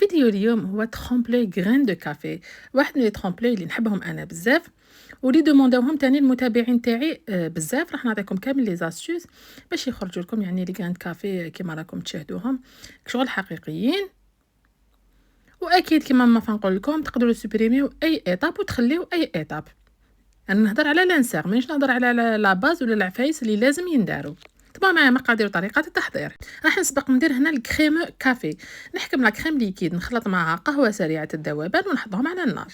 فيديو اليوم هو ترومبلوي غرين دو كافي، واحد من لي ترومبلوي اللي نحبهم انا بزاف ولي دومونداوهم تاني المتابعين تاعي بزاف. راح نعطيكم كامل لي زاستوس باش يخرجوا لكم يعني لي غرين كافي كيما راكم تشاهدوهم شغل حقيقيين. واكيد كيما ما فنقول لكم تقدروا سوبريميو اي ايتاب وتخليو اي ايتاب. انا نهضر على لانسير مانيش نهضر على لا باز ولا العفايس اللي لازم ينداروا. طبعا مع مقادير وطريقه التحضير راح نسبق ندير هنا الكريم كافي. نحكم لا كريم ليكيد نخلط معها قهوه سريعه الذوبان ونحطهم على النار.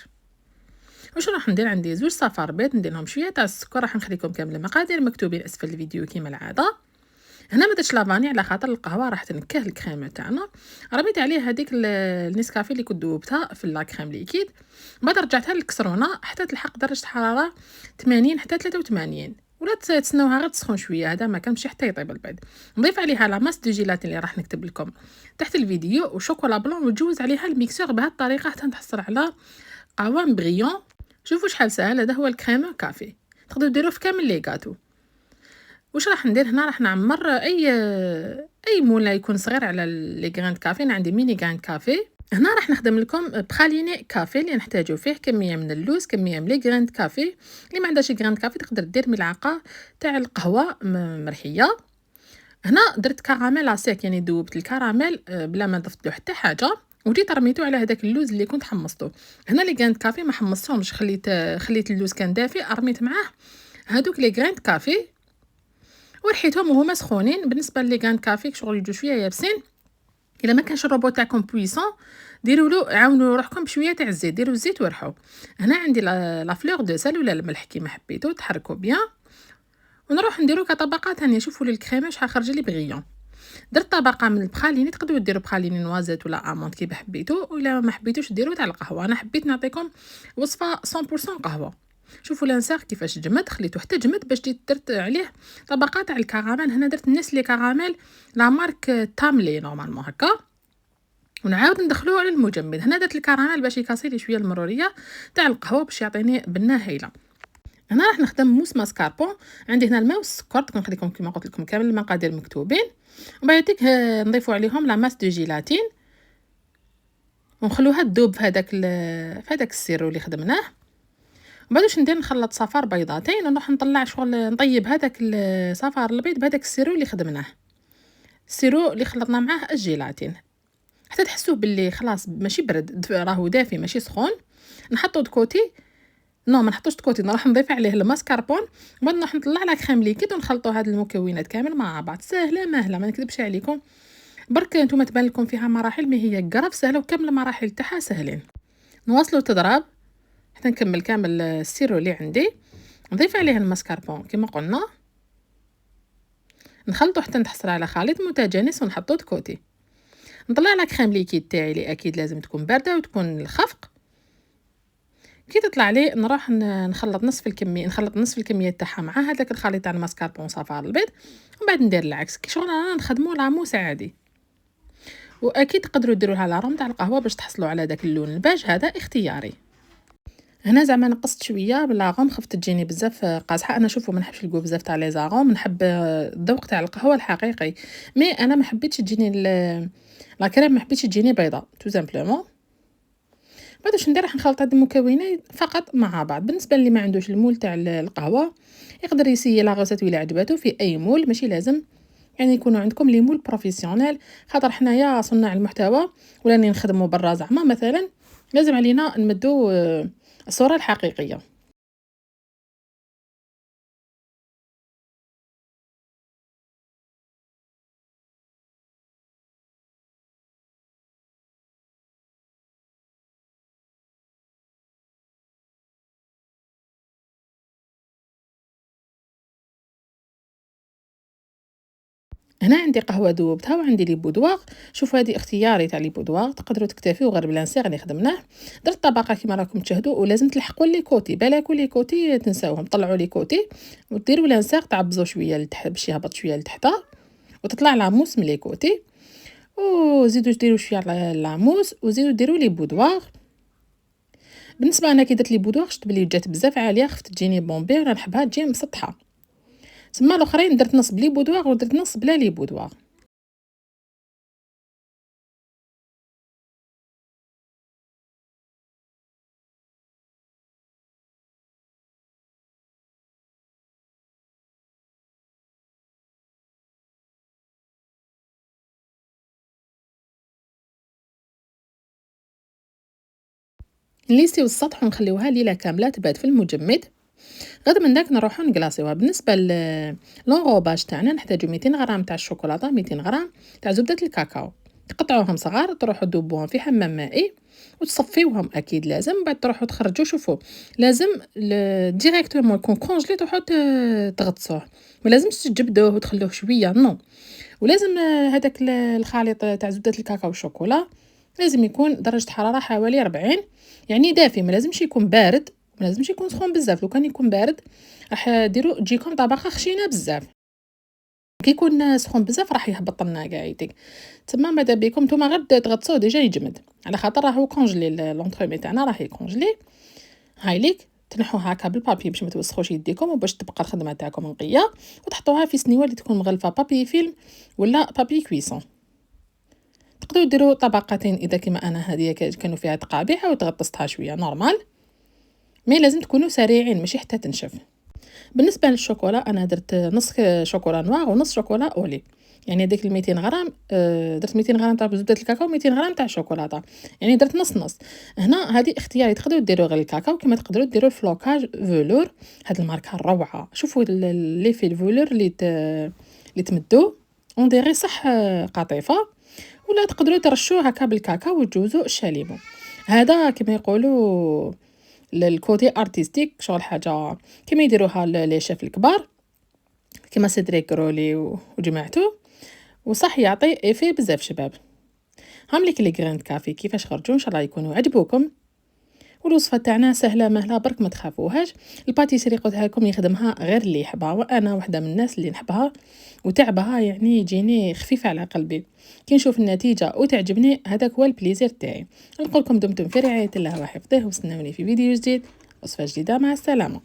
واش راح ندير؟ عندي زوج صفار بيض ندير لهم شويه تاع السكر. راح نخليكم كامل المقادير مكتوبين اسفل الفيديو كيما العاده. هنا ما درتش لافاني على خاطر القهوه راح تنكه الكريم تاعنا. رميت عليه هذيك النسكافيه اللي كنت ذوبتها في لا كريم ليكيد، بعد رجعتها للكسرونه حتى تلحق درجه حراره 80 حتى 83، ولا تسناوها غير تسخن شويه. هذا ما كانش حتى يطيب البيض. نضيف عليها لا ماس دو جيلاتين اللي راح نكتب لكم تحت الفيديو وشوكولا بلون، وتجوز عليها الميكسور بهذه الطريقه حتى نحصل على قوام بريون. شوفوا شحال سهل. هذا هو الكريم كافي، تقدروا ديروه في كامل لي غاتو. واش راح ندير هنا؟ راح نعمر اي موله يكون صغير على لي غران كافي. انا عندي ميني غران كافي. هنا راح نخدم لكم بخاليني كافي اللي نحتاجو فيه كميه من اللوز، كميه من لي غران كافي. اللي ما عندهاش غران كافي تقدر دير ملعقه تاع القهوه مرحيه. هنا درت كراميل سيك، يعني ذوبت الكراميل بلا ما ضفت له حتى حاجه، وجيت رميته على هذاك اللوز اللي كنت حمصته. هنا لي غران كافي ما حمصتهمش، خليت اللوز كان دافي، رميت معاه هادوك لي غران كافي ورحيتهم وهما سخونين. بالنسبه لي غان كافي شغل يجوا شويه يابسين، الا ما كانش الروبوت تاعكم بويسون ديروا له، عاونوا روحكم بشويه تاع الزيت، ديروا الزيت ورحوا. هنا عندي لا فلور دو سال ولا الملح كيما حبيتو، تحركوا بيان ونروح نديرو كطبقات هانيه. شوفوا الكريمه شحال خرج لي بغيون. درت طبقه من البخاليني، تقدروا ديروا بخاليني نوازيت ولا امونط كيما حبيتو، ولا ما حبيتوش ديروا تاع القهوه. انا حبيت نعطيكم وصفه 100% قهوه. شوفوا لانسير كيفاش جمد، خليته حتى جمد باش جيت درت عليه طبقات تاع الكراميل. هنا درت نسلي كراميل لا مارك تاملي نورمالمون هكا، ونعاود ندخلوه على المجمد. هنا درت الكراميل باش يكاسي لي شويه المروريه تاع القهوه باش يعطيني بنه هايله. هنا راح نخدم موس ماسكاربون. عندي هنا الماء والسكر، نخليكم كما قلت لكم كامل المقادير مكتوبين. ومن بعد نضيفوا عليهم لا ماس دو جيلاتين ونخلوها تذوب في هذاك السيرو اللي خدمناه. بعد واش ندير؟ نخلط صفار بيضتين ونروح نطلع شغل نطيب هذاك الصفار البيض بهذاك السيرو اللي خدمناه، السيرو اللي خلطنا معاه الجيلاتين حتى تحسوه باللي خلاص ماشي برد، راهو دافي ماشي سخون. نحطو دكوتي، ما نحطوش دكوتي، نروح نضيف عليه الماسكاربون. بعد نروح نطلع على كريم ليكيد ونخلطوا هاد المكونات كامل مع بعض. سهله ماهله، ما نكذبش عليكم، برك نتوما تبان لكم فيها مراحل، ما هي قرف سهله وكامل المراحل تاعها سهلين. نواصلوا تضرب حتى نكمل كامل السيرو اللي عندي. نضيف عليه الماسكاربون كما قلنا، نخلطو حتى نحصل على خليط متجانس ونحطو كوتي. نطلع على كريم ليكيد تاعي اللي اكيد لازم تكون بارده وتكون الخفق. كي تطلع لي نروح نخلط نصف الكميه تاعها مع هذاك الخليط تاع الماسكاربون صفار البيض، ومن بعد ندير العكس كي شغل انا نخدمو لاموس عادي. واكيد تقدروا ديروا لها لاروم تاع القهوه باش تحصلوا على داك اللون الباج، هذا اختياري. هنا زعما نقصت شويه باللاغوم، خفت تجيني بزاف قاصحه. انا شوفوا ما نحبش الكو بزاف تاع لي زاغوم، نحب الذوق تاع القهوه الحقيقي. مي انا ما حبيتش تجيني لا كريم، ما حبيتش تجيني بيضه تو سامبلومون. بعد واش ندير؟ راح نخلط هاد المكونات فقط مع بعض. بالنسبه اللي ما عندوش المول تاع القهوه يقدر يسيي لا غوسيت ولا عجباتو في اي مول، ماشي لازم يعني يكونوا عندكم لي مول بروفيسيونيل، خاطر حنايا صناع المحتوى ولا نخدموا برا زعما مثلا لازم علينا نمدو الصوره الحقيقيه. هنا عندي قهوه ذوبتها وعندي لي بودواغ. شوفوا هذه اختياري تاع لي بودواغ، تقدروا تكتفيو غير بلانسيغ اللي خدمناه. درت طبقه كيما راكم تشاهدوا، ولازم تلحقوا لي كوتي، بالك لي كوتي تنساوهم، طلعوا لي كوتي وديروا لانسيغ تعبزوا شويه لتحت باش يهبط شويه لتحت وتطلع لاموس من لي كوتي. وزيدوا ديروا شويه على لاموس وزيدوا ديروا لي بودواغ. بالنسبه انا كي درت لي بودواغ شفت بلي جات بزاف عاليه، خفت تجيني بومبي وانا نحبها تجي مسطحه. تما الاخرين درت نص بلي بودواغ ودرت نص بلا لي بودواغ. نليسيو السطح ونخليوها ليلة كاملة تبات في المجمد. غدا من داك نروحو نكلاصيوها. بالنسبة لونغوباج تاعنا نحتاجو 200 غرام تاع الشوكولاتة، 200 غرام تاع زبدة الكاكاو، تقطعوهم صغار تروحو تذوبوهم في حمام مائي وتصفيوهم اكيد لازم، بعد تروحو تخرجو. شوفوا لازم ديريكتومون يكون كونجلي تروحو تغطسوه، ما لازمش تجبدوه وتخلوه شويه نو. ولازم هذاك الخليط تاع زبدة الكاكاو والشوكولا لازم يكون درجة حرارة حوالي 40، يعني دافي، ما لازمش يكون بارد، ما لازمش يكون سخون بزاف. لو كان يكون بارد راح ديروا تجيكم طبقة خشينة بزاف، كي يكون سخون بزاف راح يهبط لنا كاع يديك. تما ماذا بيكم نتوما غير تغطسوه ديجا يجمد، على خاطر راهو كونجلي لونطرومي تاعنا راه يكونجلي. هاي ليك تنحوه هكا بالبابي باش ما توسخوش يديكم وباش تبقى الخدمه تاعكم نقيه، وتحطوها في سنيوه اللي تكون مغلفه بابي فيلم ولا بابي كويسون. تقدروا ديروا طبقتين اذا كما انا هذه كانوا فيها تقابيح وتغطستها شويه نورمال، مي لازم تكونوا سريعين ماشي حتى تنشف. بالنسبه للشوكولا انا درت نص شوكولا نوار ونص شوكولا اولي، يعني هذيك 200 غرام درت 200 غرام تاع زبده الكاكاو و200 غرام تاع الشوكولاته، يعني درت نص نص. هنا هذه اختياري، تقدروا ديروا غير الكاكاو كما تقدروا ديروا الفلوكاج فولور، هاد الماركه الروعه. شوفوا لي في الفولور اللي تمدوا اون ديري صح قطيفه، ولا تقدروا ترشوه هكا بالكاكاو وتجوزوا الشاليمو. هذا كما يقولوا للكوتي ارتستيك، شغل حاجه كما يديروها لي شيف الكبار كما سيدريك رولي وجماعته، وصح يعطي ايفي بزاف شباب. هامليك لي غراند كافي كيفاش خرجوا، ان شاء الله يكونوا عجبوكم. والوصفه تاعنا سهله مهله برك ما تخافوهاش. الباتيسري قلتها لكم يخدمها غير اللي يحبها، وانا واحده من الناس اللي نحبها وتعبها، يعني يجيني خفيفه على قلبي كي نشوف النتيجه وتعجبني، هذاك هو البليزير تاعي. نقول لكم دمتم في رعايه الله وحفظه، واستنوني في فيديو جديد وصفه جديده. مع السلامه.